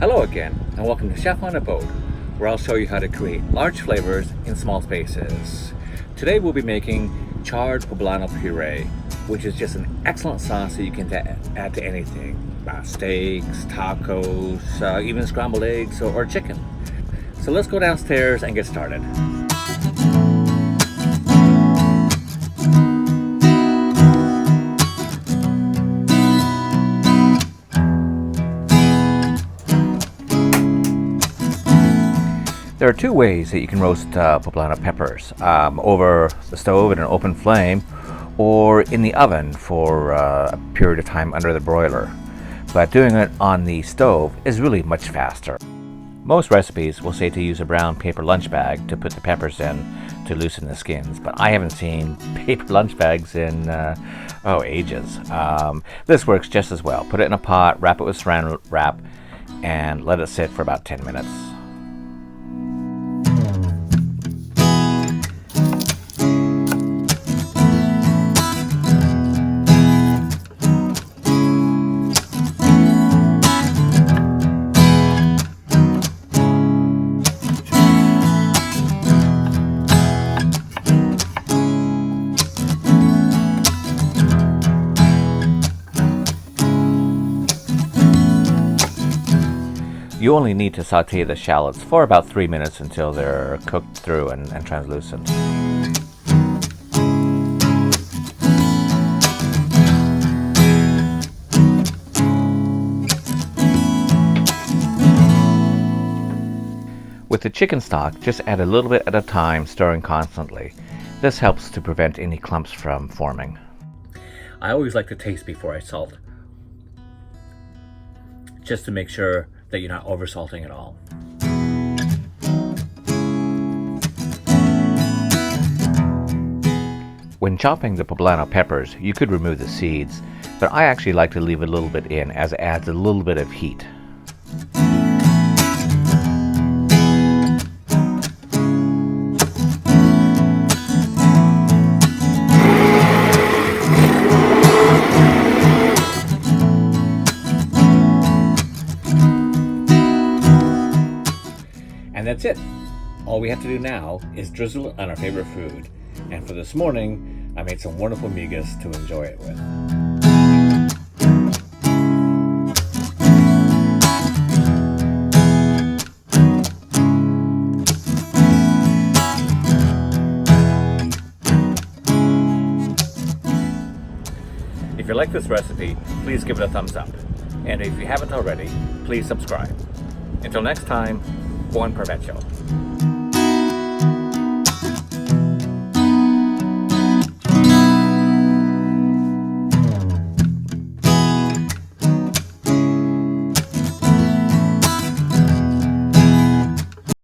Hello again, and welcome to Chef on a Boat, where I'll show you how to create large flavors in small spaces. Today we'll be making charred poblano puree, which is just an excellent sauce that you can add to anything. Steaks, tacos, even scrambled eggs or chicken. So let's go downstairs and get started. There are two ways that you can roast poblano peppers, over the stove at an open flame or in the oven for a period of time under the broiler. But doing it on the stove is really much faster. Most recipes will say to use a brown paper lunch bag to put the peppers in to loosen the skins, but I haven't seen paper lunch bags in ages. This works just as well. Put it in a pot, wrap it with saran wrap, and let it sit for about 10 minutes. You only need to saute the shallots for about 3 minutes until they're cooked through and translucent. With the chicken stock, just add a little bit at a time, stirring constantly. This helps to prevent any clumps from forming. I always like to taste before I salt, just to make sure that you're not over salting at all. When chopping the poblano peppers, you could remove the seeds, but I actually like to leave a little bit in as it adds a little bit of heat. And that's it. All we have to do now is drizzle it on our favorite food. And for this morning, I made some wonderful migas to enjoy it with. If you like this recipe, please give it a thumbs up. And if you haven't already, please subscribe. Until next time, buon provecho.